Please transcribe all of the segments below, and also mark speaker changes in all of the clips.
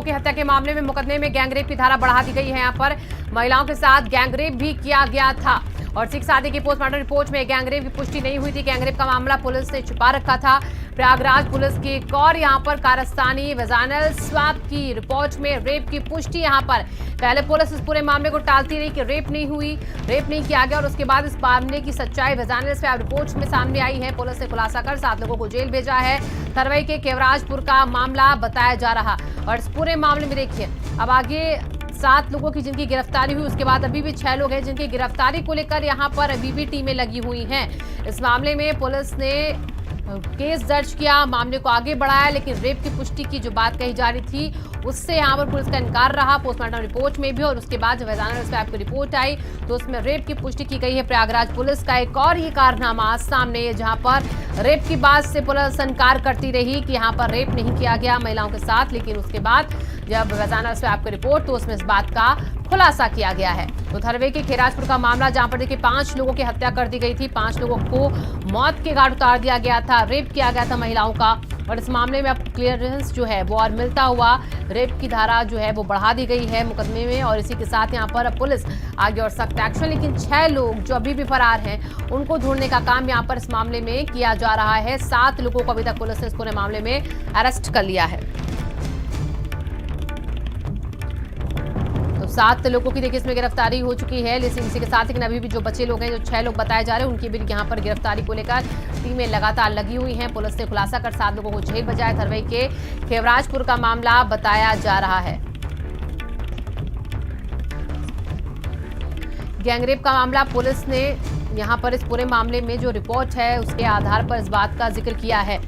Speaker 1: की हत्या के मामले में मुकदमे में गैंगरेप की धारा बढ़ा दी गई है। यहाँ पर महिलाओं के साथ गैंगरेप भी किया गया था और सिख शादी की पोस्टमार्टम रिपोर्ट में गैंगरेप की पुष्टि नहीं हुई थी। गैंगरेप का मामला पुलिस ने छुपा रखा था। प्रयागराज पुलिस की एक और यहाँ पर कारस्तानी वेजाइनल स्वाब की रिपोर्ट में रेप की पुष्टि। यहाँ पर पहले पुलिस इस पूरे मामले को टालती रही कि रेप नहीं किया गया और उसके बाद इस मामले की सच्चाई वेजाइनल स्वाब रिपोर्ट में सामने आई है। पुलिस ने खुलासा कर 7 लोगों को जेल भेजा है। थरवई के केवराजपुर का मामला बताया जा रहा और इस पूरे मामले में देखिए अब आगे 7 लोगों की जिनकी गिरफ्तारी हुई, उसके बाद अभी भी 6 लोग हैं जिनकी गिरफ्तारी को लेकर यहां पर अभी भी टीमें लगी हुई हैं। इस मामले में पुलिस ने केस दर्ज किया, मामले को आगे बढ़ाया, लेकिन रेप की पुष्टि की जो बात कही जा रही थी उससे यहां पर पुलिस का इनकार रहा। पोस्टमार्टम रिपोर्ट में भी और उसके बाद जब वेजाइनल स्वाब की रिपोर्ट आई तो उसमें रेप की पुष्टि की गई है। प्रयागराज पुलिस का एक और ये कारनामा सामने है जहां पर रेप की बात से पुलिस इनकार करती रही कि यहां पर रेप नहीं किया गया महिलाओं के साथ, लेकिन उसके बाद जब वेजाइनल स्वाब की रिपोर्ट तो उसमें इस बात का खुलासा किया गया है। तो थरवे के केवराजपुर का मामला जहां पर देखिए 5 लोगों की हत्या कर दी गई थी, 5 लोगों को मौत के घाट उतार दिया गया था, रेप किया गया था महिलाओं का और इस मामले में अब क्लियरेंस जो है वो और मिलता हुआ रेप की धारा जो है वो बढ़ा दी गई है मुकदमे में और इसी के साथ यहाँ पर पुलिस आगे और सख्त एक्शन। लेकिन 6 लोग जो अभी भी फरार हैं उनको ढूंढने का काम यहाँ पर इस मामले में किया जा रहा है। 7 लोगों को अभी तक पुलिस ने इस पूरे मामले में अरेस्ट कर लिया है। तो 7 लोगों की देखिए इसमें गिरफ्तारी हो चुकी है, लेकिन इसी के साथ लेकिन अभी भी जो बचे लोग हैं, जो 6 लोग बताए जा रहे हैं, उनकी भी यहाँ पर गिरफ्तारी को लेकर टीमें लगातार लगी हुई हैं। पुलिस ने खुलासा कर 7 लोगों को जेल भेजा। थरवई के केवराजपुर का मामला बताया जा रहा है। गैंगरेप का मामला पुलिस ने यहाँ पर इस पूरे मामले में जो रिपोर्ट है उसके आधार पर इस बात का जिक्र किया है।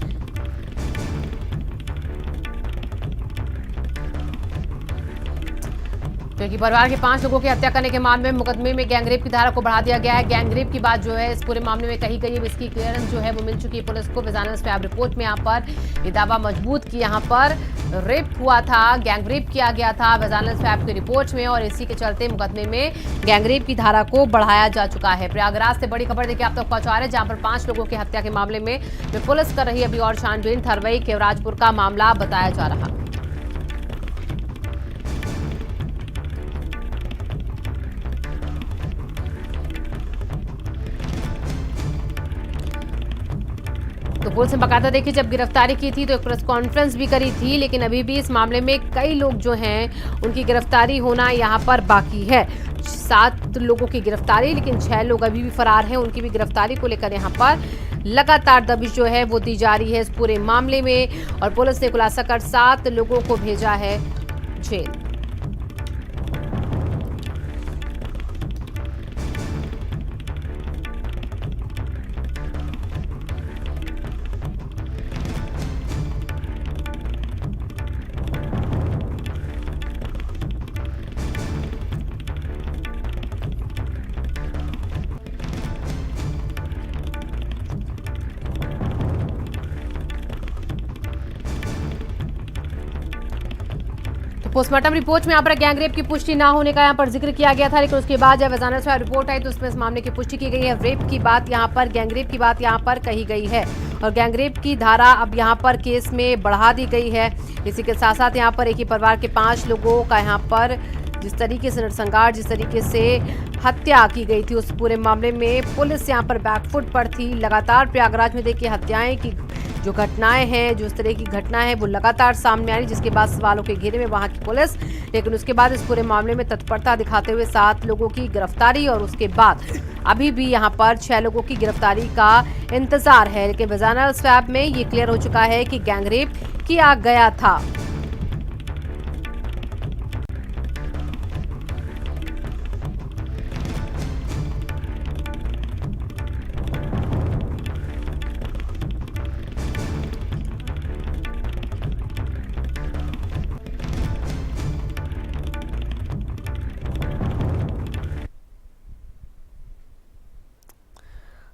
Speaker 1: क्योंकि परिवार के 5 लोगों की हत्या करने के मामले में मुकदमे में गैंगरेप की धारा को बढ़ा दिया गया है। गैंगरेप की बात जो है इस पूरे मामले में कही गई है, इसकी क्लियरेंस जो है वो मिल चुकी है पुलिस को। वेजाइनल स्वाब रिपोर्ट में यहाँ पर ये दावा मजबूत कि यहाँ पर रेप हुआ था, गैंगरेप किया गया था वेजाइनल स्वाब की रिपोर्ट में और इसी के चलते मुकदमे में गैंगरेप की धारा को बढ़ाया जा चुका है। प्रयागराज से बड़ी खबर देखिए आप तक पहुंचा रहे हैं जहां पर 5 लोगों की हत्या के मामले में पुलिस कर रही है अभी और छानबीन। थरवई केवराजपुर का मामला बताया जा रहा। तो पुलिस ने बाकायदा देखिए जब गिरफ्तारी की थी तो एक प्रेस कॉन्फ्रेंस भी करी थी, लेकिन अभी भी इस मामले में कई लोग जो हैं उनकी गिरफ्तारी होना यहाँ पर बाकी है। 7 लोगों की गिरफ्तारी, लेकिन 6 लोग अभी भी फरार हैं, उनकी भी गिरफ्तारी को लेकर यहाँ पर लगातार दबिश जो है वो दी जा रही है इस पूरे मामले में और पुलिस ने खुलासा कर 7 लोगों को भेजा है जेल। पोस्टमार्टम रिपोर्ट में यहाँ पर गैंगरेप की पुष्टि ना होने का यहाँ पर जिक्र किया गया था, लेकिन उसके बाद जब वेजाइनल स्वाब रिपोर्ट आई तो उसमें इस मामले की पुष्टि की गई है। रेप की बात यहाँ पर, गैंगरेप की बात यहाँ पर कही गई है और गैंगरेप की धारा अब यहाँ पर केस में बढ़ा दी गई है। इसी के साथ साथ यहाँ पर एक ही परिवार के 5 लोगों का यहाँ पर जिस तरीके से नरसंहार, जिस तरीके से हत्या की गई थी उस पूरे मामले में पुलिस यहाँ पर बैकफुट पर थी। लगातार प्रयागराज में देखिए हत्याएं की जो घटनाएं हैं, जो इस तरह की घटना है वो लगातार सामने आ रही, जिसके बाद सवालों के घेरे में वहां की पुलिस, लेकिन उसके बाद इस पूरे मामले में तत्परता दिखाते हुए 7 लोगों की गिरफ्तारी और उसके बाद अभी भी यहां पर 6 लोगों की गिरफ्तारी का इंतजार है। लेकिन वेजाइनल स्वाब में ये क्लियर हो चुका है कि गैंगरेप किया गया था।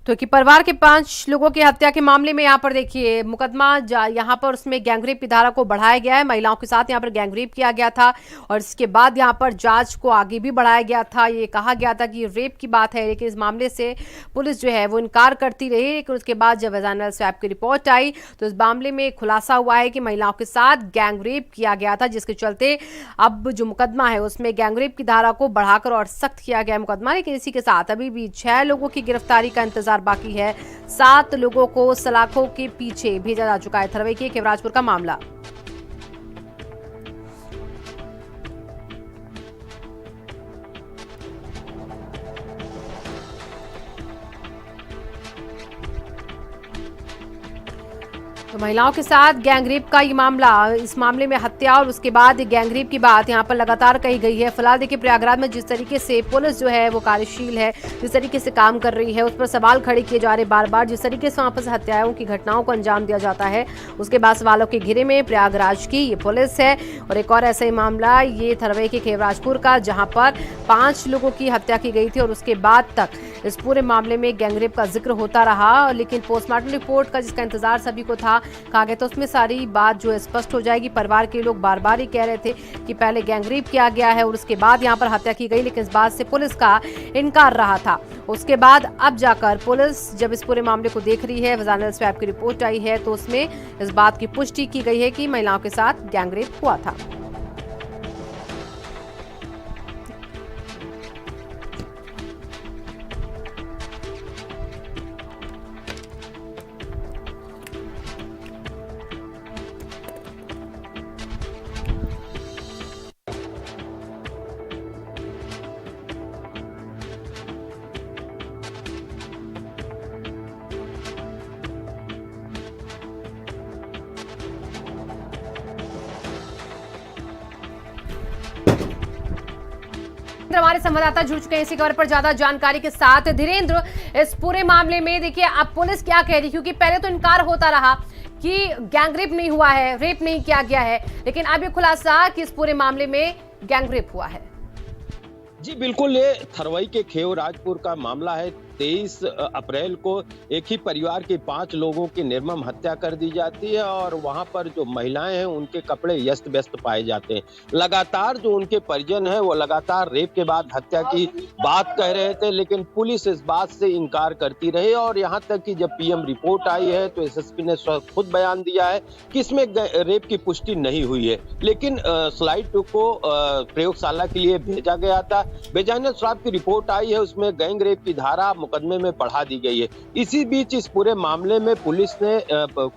Speaker 1: तो कि परिवार के 5 लोगों की हत्या के मामले में यहाँ पर देखिए मुकदमा यहाँ पर उसमें गैंगरेप की धारा को बढ़ाया गया है। महिलाओं के साथ यहाँ पर गैंगरेप किया गया था और इसके बाद यहाँ पर जांच को आगे भी बढ़ाया गया था। ये कहा गया था कि रेप की बात है, लेकिन इस मामले से पुलिस जो है वो इनकार करती रही। लेकिन उसके बाद जब वेजाइनल स्वैब की रिपोर्ट आई तो इस मामले में खुलासा हुआ है कि महिलाओं के साथ गैंगरेप किया गया था, जिसके चलते अब जो मुकदमा है उसमें गैंगरेप की धारा को बढ़ाकर और सख्त किया गया मुकदमा। लेकिन इसी के साथ अभी भी 6 लोगों की गिरफ्तारी का इंतजार बाकी है। 7 लोगों को सलाखों के पीछे भेजा जा चुका है। थरवई के केवराजपुर का मामला। तो महिलाओं के साथ गैंगरेप का ये मामला, इस मामले में हत्या और उसके बाद गैंगरेप की बात यहाँ पर लगातार कही गई है। फिलहाल देखिए प्रयागराज में जिस तरीके से पुलिस जो है वो कार्यशील है, जिस तरीके से काम कर रही है, उस पर सवाल खड़े किए जा रहे बार बार। जिस तरीके से वहाँ पर हत्याओं की घटनाओं को अंजाम दिया जाता है, उसके बाद सवालों के घेरे में प्रयागराज की ये पुलिस है। और एक और ऐसा ही मामला ये थरवई के केवराजपुर का, जहाँ पर 5 लोगों की हत्या की गई थी और उसके बाद तक इस पूरे मामले में गैंगरेप का जिक्र होता रहा। लेकिन पोस्टमार्टम रिपोर्ट का जिसका इंतजार सभी को था, कहा गया तो उसमें सारी बात जो है स्पष्ट हो जाएगी। परिवार के लोग बार बार ही कह रहे थे कि पहले गैंगरेप किया गया है और उसके बाद यहाँ पर हत्या की गई, लेकिन इस बात से पुलिस का इनकार रहा था। उसके बाद अब जाकर पुलिस जब इस पूरे मामले को देख रही है, वेजाइनल स्वैब की रिपोर्ट आई है, तो उसमें इस बात की पुष्टि की गई है कि महिलाओं के साथ गैंगरेप हुआ था। हमारे संवाददाता जुड़ चुके हैं इसी खबर पर ज्यादा जानकारी के साथ। धीरेन्द्र, इस पूरे मामले में देखिए अब पुलिस क्या कह रही है, क्योंकि पहले तो इनकार होता रहा कि गैंगरेप नहीं हुआ है, रेप नहीं किया गया है, लेकिन अब ये खुलासा कि इस पूरे मामले में गैंगरेप हुआ है।
Speaker 2: जी बिल्कुल, ये थरवई के केवराजपुर का मामला है। 23 अप्रैल को एक ही परिवार के 5 लोगों की निर्मम हत्या कर दी जाती है और वहां पर जो महिलाएं हैं उनके कपड़े यस्त व्यस्त पाए जाते हैं। लगातार जो उनके परिजन हैं वो लगातार रेप के बाद हत्या की बात कह रहे थे, लेकिन पुलिस इस बात से इनकार करती रही। और यहाँ तक कि जब पीएम रिपोर्ट आई है तो एसएसपी ने खुद बयान दिया है कि इसमें रेप की पुष्टि नहीं हुई है, लेकिन स्लाइड को प्रयोगशाला के लिए भेजा गया था। वेजाइनल स्वैब की रिपोर्ट आई है, उसमें गैंग रेप की धारा मुकदमे में बढ़ा दी गई है। इसी बीच इस पूरे मामले में पुलिस ने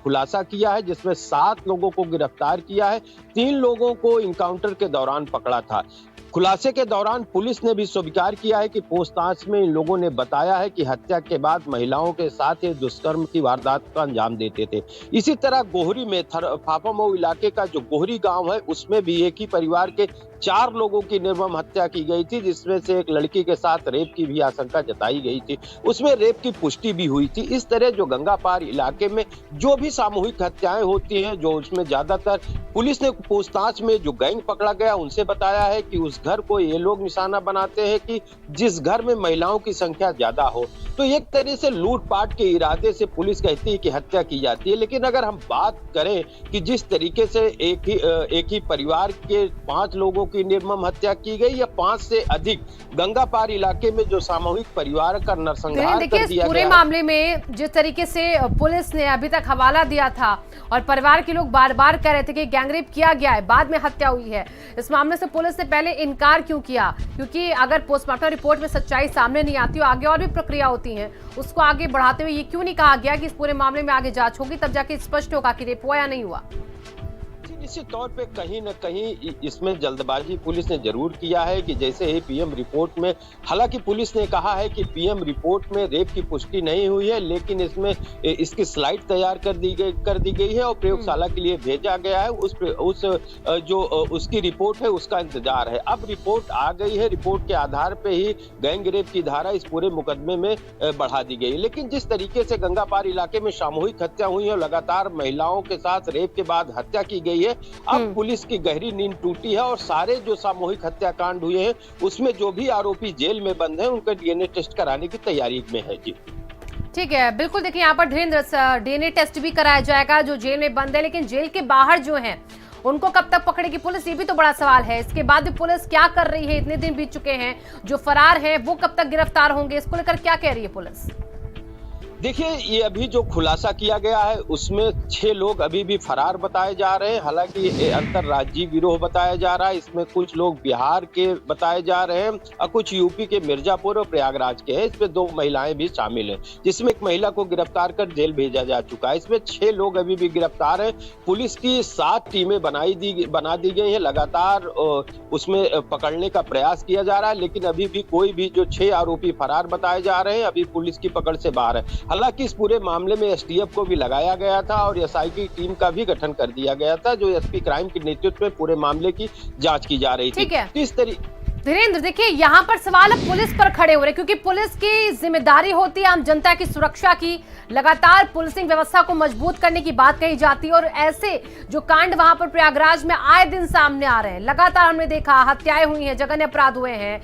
Speaker 2: खुलासा किया है, जिसमें 7 लोगों को गिरफ्तार किया है। 3 लोगों को इनकाउंटर के दौरान पकड़ा था। खुलासे के दौरान पुलिस ने भी स्वीकार किया है कि पूछताछ में इन लोगों ने बताया है कि हत्या के बाद महिलाओं के साथ ये दुष्कर्म की वारदात का अंजाम देते थे। इसी तरह गोहरी में फाफामऊ इलाके का जो गोहरी गांव है उसमें भी एक ही परिवार के 4 लोगों की निर्मम हत्या की गई थी, जिसमें से एक लड़की के साथ रेप की भी आशंका जताई गई थी। उसमें रेप की पुष्टि भी हुई थी। इस तरह जो गंगापार इलाके में जो भी सामूहिक हत्याएं होती हैं, जो उसमें ज्यादातर पुलिस ने पूछताछ में जो गैंग पकड़ा गया उनसे बताया है कि उस घर को ये लोग निशाना बनाते हैं कि जिस घर में महिलाओं की संख्या ज्यादा हो। तो एक तरह से लूटपाट के इरादे से पुलिस कहती है कि हत्या की जाती है। लेकिन अगर हम बात करें कि जिस तरीके से एक ही परिवार के 5 लोगों की निर्मम हत्या की गई या 5 से अधिक गंगापार इलाके में जो सामूहिक परिवार का नरसंहार कर दिया
Speaker 1: पूरे
Speaker 2: गया।
Speaker 1: मामले में जिस तरीके से पुलिस ने अभी तक हवाला दिया था और परिवार के लोग बार बार कह रहे थे कि गैंगरेप किया गया है, बाद में हत्या हुई है, इस मामले से पुलिस ने पहले इनकार क्यों किया? क्योंकि अगर पोस्टमार्टम रिपोर्ट में सच्चाई सामने नहीं आती, आगे और भी प्रक्रिया होती है, उसको आगे बढ़ाते हुए ये क्यों नहीं कहा गया कि इस पूरे मामले में आगे जांच होगी, तब जाके स्पष्ट होगा कि रेप हुआ या नहीं हुआ?
Speaker 2: निश्चित तौर पे कहीं न कहीं इसमें जल्दबाजी पुलिस ने जरूर किया है कि जैसे ही पीएम रिपोर्ट में, हालांकि पुलिस ने कहा है कि पीएम रिपोर्ट में रेप की पुष्टि नहीं हुई है, लेकिन इसमें इसकी स्लाइड तैयार कर दी गई है और प्रयोगशाला के लिए भेजा गया है। उसकी रिपोर्ट है, उसका इंतजार है। अब रिपोर्ट आ गई है, रिपोर्ट के आधार पे ही गैंग रेप की धारा इस पूरे मुकदमे में बढ़ा दी गई। लेकिन जिस तरीके से गंगापार इलाके में सामूहिक हत्या हुई है, लगातार महिलाओं के साथ रेप के बाद हत्या की गई है, अब पुलिस की गहरी नींद टूटी है और सारे जो सामूहिक हत्याकांड हुए हैं उसमें जो भी आरोपी जेल में बंद हैं उनका डीएनए टेस्ट कराने की तैयारी में है। जी
Speaker 1: ठीक है, बिल्कुल। देखिए यहाँ पर धीरेन्द्र, डीएनए टेस्ट भी कराया जाएगा जो जेल में बंद है, लेकिन जेल के बाहर जो है उनको कब तक पकड़ेगी पुलिस, ये भी तो बड़ा सवाल है। इसके बाद भी पुलिस क्या कर रही है, इतने दिन बीत चुके हैं, जो फरार हैं वो कब तक गिरफ्तार होंगे, इसको लेकर क्या कह रही है पुलिस?
Speaker 2: देखिए, ये अभी जो खुलासा किया गया है उसमें 6 लोग अभी भी फरार बताए जा रहे हैं। हालांकि ये अंतर्राज्यीय गिरोह बताया जा रहा है। इसमें कुछ लोग बिहार के बताए जा रहे हैं और कुछ यूपी के मिर्जापुर और प्रयागराज के हैं। इसमें 2 महिलाएं भी शामिल हैं, जिसमें एक महिला को गिरफ्तार कर जेल भेजा जा चुका है। इसमें 6 लोग अभी भी गिरफ्तार हैं। पुलिस की 7 टीमें बना दी गई है। लगातार उसमें पकड़ने का प्रयास किया जा रहा है, लेकिन अभी भी कोई भी जो 6 आरोपी फरार बताए जा रहे हैं अभी पुलिस की पकड़ से बाहर है। हालांकि इस पूरे मामले में एसटीएफ को भी लगाया गया था और एसआई की टीम का भी गठन कर दिया गया था, जो एसपी क्राइम के नेतृत्व में पूरे मामले की जांच की जा रही थी। इस
Speaker 1: धीरेन्द्र, देखिए यहाँ पर सवाल अब पुलिस पर खड़े हो रहे, क्योंकि पुलिस की जिम्मेदारी होती है आम जनता की सुरक्षा की। लगातार पुलिसिंग व्यवस्था को मजबूत करने की बात कही जाती है और ऐसे जो कांड वहां पर प्रयागराज में आए दिन सामने आ रहे हैं, लगातार हमने देखा हत्याएं हुई हैं, जघन्य अपराध हुए हैं।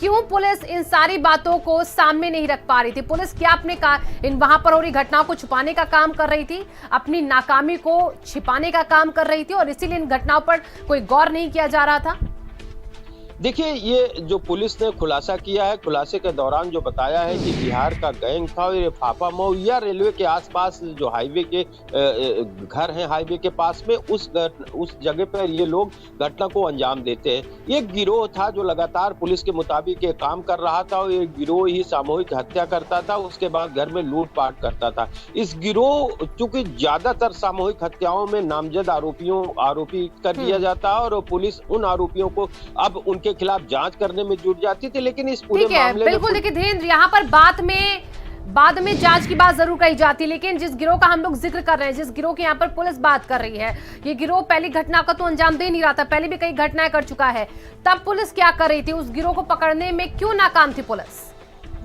Speaker 1: क्यों पुलिस इन सारी बातों को सामने नहीं रख पा रही थी? पुलिस क्या अपने इन वहां पर हो रही घटनाओं को छुपाने का काम कर रही थी, अपनी नाकामी को छिपाने का काम कर रही थी, और इसीलिए इन घटनाओं पर कोई गौर नहीं किया जा रहा था?
Speaker 2: देखिए, ये जो पुलिस ने खुलासा किया है, खुलासे के दौरान जो बताया है कि बिहार का गैंग था और ये फाफामऊ या रेलवे के आसपास जो हाईवे के घर हैं, हाईवे के पास में उस जगह पर ये लोग घटना को अंजाम देते हैं। ये गिरोह था जो लगातार पुलिस के मुताबिक ये काम कर रहा था और ये गिरोह ही सामूहिक हत्या करता था, उसके बाद घर में लूटपाट करता था। इस गिरोह चूंकि ज्यादातर सामूहिक हत्याओं में नामजद आरोपी कर दिया जाता है और पुलिस उन आरोपियों को अब उनके के खिलाफ जांच करने में जुट जाती थी, लेकिन इस पूरे मामले में
Speaker 1: बिल्कुल। देखिए धीरेन्द्र, यहाँ पर बाद में जांच की बात जरूर कही जाती है, लेकिन जिस गिरोह का हम लोग जिक्र कर रहे हैं, जिस गिरोह की यहाँ पर पुलिस बात कर रही है, ये गिरोह पहली घटना का तो अंजाम दे नहीं रहा था, पहले भी कई घटनाएं कर चुका है। तब पुलिस क्या कर रही थी? उस गिरोह को पकड़ने में क्यों नाकाम थी पुलिस?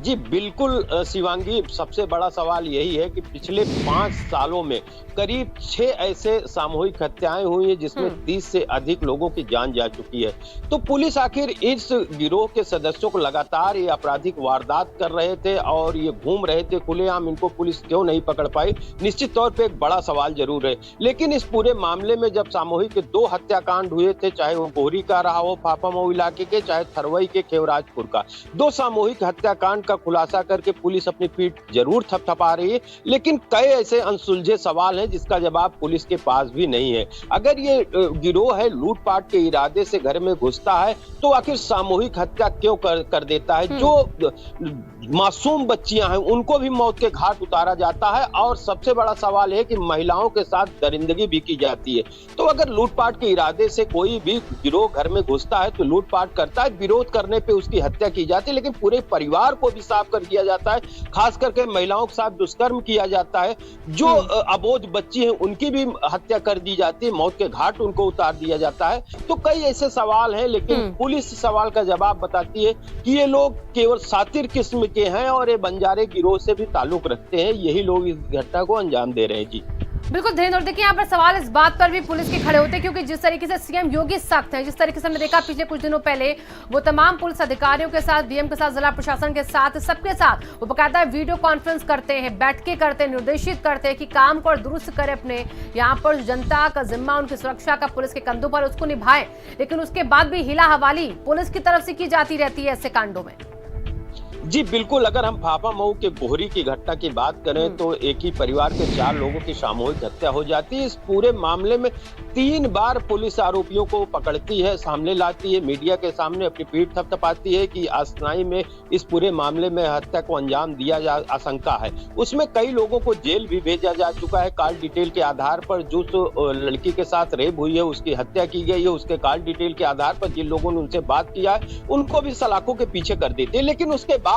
Speaker 2: जी बिल्कुल शिवांगी, सबसे बड़ा सवाल यही है कि पिछले 5 सालों में करीब 6 ऐसे सामूहिक हत्याएं हुई हैं जिसमें 30 से अधिक लोगों की जान जा चुकी है। तो पुलिस आखिर इस गिरोह के सदस्यों को लगातार ये आपराधिक वारदात कर रहे थे और ये घूम रहे थे खुलेआम, इनको पुलिस क्यों नहीं पकड़ पाई? निश्चित तौर पे एक बड़ा सवाल जरूर है। लेकिन इस पूरे मामले में जब सामूहिक 2 हत्याकांड हुए थे, चाहे वो गोहरी का रहा हो फाफामऊ इलाके के, चाहे थरवई के खेवराजपुर का, 2 सामूहिक हत्याकांड का खुलासा करके पुलिस अपनी पीठ जरूर थपथपा रही है, लेकिन कई ऐसे अनसुलझे सवाल हैं जिसका जवाब पुलिस के पास भी नहीं है। अगर ये गिरोह है लूटपाट के इरादे से घर में घुसता है तो आखिर सामूहिक हत्या क्यों कर देता है? जो मासूम बच्चियां हैं उनको भी मौत के घाट उतारा जाता है और सबसे बड़ा सवाल है कि महिलाओं के साथ दरिंदगी भी की जाती है। तो अगर लूटपाट के इरादे से कोई भी गिरोह घर में घुसता है तो लूटपाट करता है, विरोध करने पे उसकी हत्या की जाती है, लेकिन पूरे परिवार को भी साफ कर दिया जाता है। खास करके महिलाओं के साथ दुष्कर्म किया जाता है, जो अबोध बच्ची हैं उनकी भी हत्या कर दी जाती है, मौत के घाट उनको उतार दिया जाता है। तो कई ऐसे सवाल हैं, लेकिन पुलिस सवाल का जवाब बताती है कि ये लोग केवल सातिर किस्म के हैं और ये बंजारे गिरोह से भी ताल्लुक रखते हैं, यही लोग इस घटना को अंजाम दे रहे हैं। जी
Speaker 1: बिल्कुल धीरेन्द्र, और देखिए यहाँ पर सवाल इस बात पर भी पुलिस के खड़े होते हैं, क्योंकि जिस तरीके से सीएम योगी सख्त है, जिस तरीके से हमने देखा पिछले कुछ दिनों पहले वो तमाम पुलिस अधिकारियों के साथ, डीएम के साथ, जिला प्रशासन के साथ, सबके साथ वो बकायदा वीडियो कॉन्फ्रेंस करते हैं, बैठकें करते हैं, निर्देशित करते हैं कि काम को और दुरुस्त करें अपने। यहाँ पर जनता का जिम्मा, उनकी सुरक्षा का पुलिस के कंधों पर, उसको निभाएं, लेकिन उसके बाद भी हिला हवाली पुलिस की तरफ से की जाती रहती है ऐसे कांडों में।
Speaker 2: जी बिल्कुल, अगर हम फाफामऊ के गोहरी की घटना की बात करें तो एक ही परिवार के 4 लोगों की सामूहिक हत्या हो जाती है। इस पूरे मामले में 3 बार पुलिस आरोपियों को पकड़ती है, सामने लाती है, मीडिया के सामने अपनी पीठ थपथपाती है कि अस्थायी में इस पूरे मामले में हत्या को अंजाम दिया जा आशंका है। उसमें कई लोगों को जेल भी भेजा जा चुका है। कॉल डिटेल के आधार पर जो लड़की के साथ रेप हुई है, उसकी हत्या की गई है, उसके कॉल डिटेल के आधार पर जिन लोगों ने उनसे बात किया है उनको भी सलाखों के पीछे कर देते हैं। लेकिन उसके बाद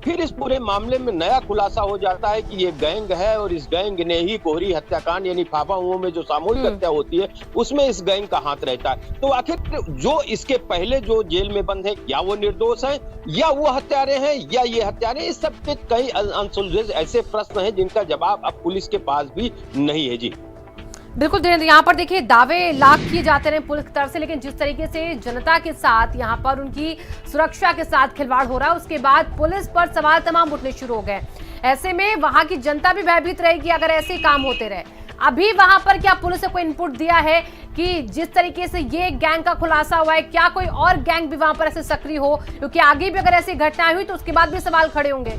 Speaker 2: फिर इस पूरे मामले में नया खुलासा हो जाता है कि ये गैंग है और इस गैंग ने ही गोहरी हत्याकांड यानी फाफामऊ में जो सामूहिक हत्या होती है उसमें इस गैंग का हाथ रहता है। तो आखिर जो इसके पहले जो जेल में बंद है, क्या वो निर्दोष हैं या वो हत्यारे हैं या ये हत्यारे? इस सब पे कई अनसुलझे ऐसे प्रश्न हैं जिनका जवाब अब पुलिस के पास भी नहीं है। जी
Speaker 1: बिल्कुल धीरेन्द्र, यहाँ पर देखिए दावे लाख किए जाते रहे पुलिस की तरफ से, लेकिन जिस तरीके से जनता के साथ यहाँ पर उनकी सुरक्षा के साथ खिलवाड़ हो रहा है, उसके बाद पुलिस पर सवाल तमाम उठने शुरू हो गए। ऐसे में वहां की जनता भी भयभीत रहेगी अगर ऐसे ही काम होते रहे। अभी वहां पर क्या पुलिस ने कोई इनपुट दिया है कि जिस तरीके से ये गैंग का खुलासा हुआ है, क्या कोई और गैंग भी वहां पर ऐसे सक्रिय हो, क्योंकि आगे भी अगर ऐसी घटनाएं हुई तो उसके बाद भी सवाल खड़े होंगे।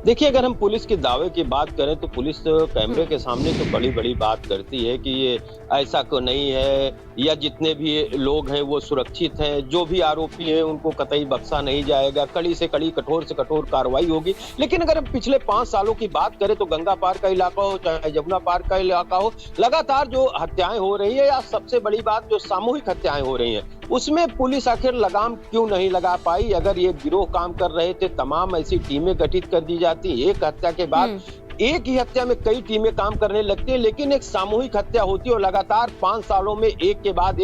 Speaker 2: देखिए, अगर हम पुलिस के दावे की बात करें तो पुलिस कैमरे के सामने तो बड़ी बड़ी बात करती है कि ये ऐसा को नहीं है, या जितने भी लोग हैं वो सुरक्षित हैं, जो भी आरोपी हैं उनको कतई बख्शा नहीं जाएगा, कड़ी से कड़ी, कठोर से कठोर कार्रवाई होगी। लेकिन अगर हम पिछले 5 सालों की बात करें तो गंगा पार का इलाका हो चाहे जमुना पार का इलाका हो, लगातार जो हत्याएं हो रही है, या सबसे बड़ी बात जो सामूहिक हत्याएं हो रही हैं, उसमें पुलिस आखिर लगाम क्यों नहीं लगा पाई। अगर ये गिरोह काम कर रहे थे, तमाम ऐसी टीमें गठित कर दी जाती, एक हत्या के बाद एक ही हत्या में कई टीमें काम करने लगती हैं, लेकिन एक सामूहिक हत्या होती है और लगातार 5 सालों में एक के बाद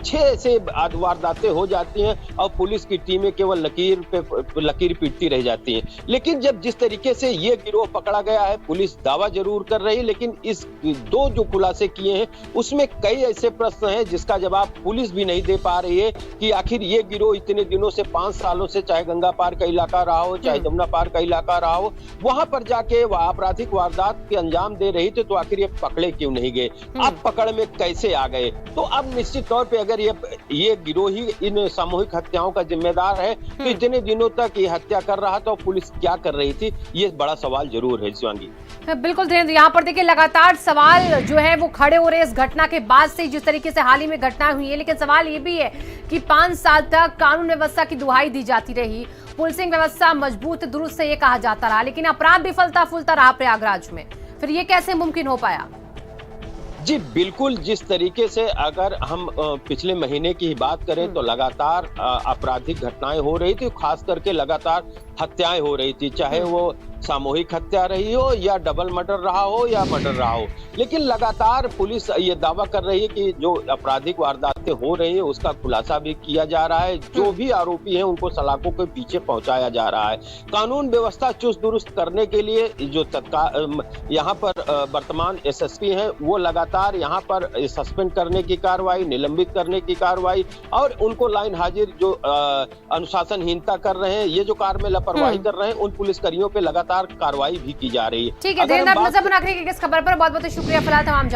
Speaker 2: 6 ऐसे वारदातें हो जाती हैं और पुलिस की टीमें केवल लकीर पीटती रह जाती हैं। लेकिन जब जिस तरीके से ये गिरोह पकड़ा गया है, पुलिस दावा जरूर कर रही है, लेकिन इस 2 जो खुलासे किए हैं उसमें कई ऐसे प्रश्न हैं जिसका जवाब पुलिस भी नहीं दे पा रही है कि आखिर ये गिरोह इतने दिनों से 5 सालों से, चाहे गंगा पार का इलाका रहा हो चाहे जमुना पार का इलाका रहा हो, वहां पर जाके आपराधिक वारदात के अंजाम दे रही थी, तो आखिर ये पकड़े क्यों नहीं गए, अब पकड़ में कैसे आ गए। तो अब निश्चित तौर पे अगर ये गिरोह ही इन सामूहिक हत्याओं का जिम्मेदार है तो इतने दिनों तक ये हत्या कर रहा था, पुलिस क्या कर रही थी, ये बड़ा सवाल जरूर है शिवांगी।
Speaker 1: बिल्कुल धीरेन्द्र, यहाँ पर देखिए लगातार सवाल जो है वो खड़े हो रहे हैं इस घटना के बाद से, जिस तरीके से हाल ही में घटना हुई है। लेकिन सवाल ये भी है कि 5 साल तक कानून व्यवस्था की दुहाई दी जाती रही, पुलिसिंग व्यवस्था मजबूत दुरुस्त से ये कहा जाता रहा, लेकिन अपराध भी फलता फूलता रहा प्रयागराज में, फिर ये कैसे मुमकिन हो पाया?
Speaker 2: जी बिल्कुल, जिस तरीके से अगर हम पिछले महीने की ही बात करें तो लगातार आपराधिक घटनाएं हो रही थी, खास करके लगातार हत्याएं हो रही थी, चाहे वो सामूहिक हत्या रही हो या डबल मर्डर रहा हो या मर्डर रहा हो। लेकिन लगातार पुलिस ये दावा कर रही है कि जो आपराधिक वारदातें हो रही है उसका खुलासा भी किया जा रहा है, जो भी आरोपी हैं उनको सलाखों के पीछे पहुंचाया जा रहा है। कानून व्यवस्था चुस्त दुरुस्त करने के लिए जो यहाँ पर वर्तमान एसएसपी हैं वो लगातार यहाँ पर सस्पेंड करने की कार्रवाई, निलंबित करने की कार्रवाई और उनको लाइन हाजिर जो अनुशासनहीनता कर रहे हैं, ये जो कार्य में लापरवाही कर रहे हैं, उन पुलिसकर्मियों पे लगातार कार्रवाई भी की जा रही है।
Speaker 1: ठीक है धीरेन्द्र, नजर बना के इस खबर पर बहुत बहुत शुक्रिया। फिलहाल तमाम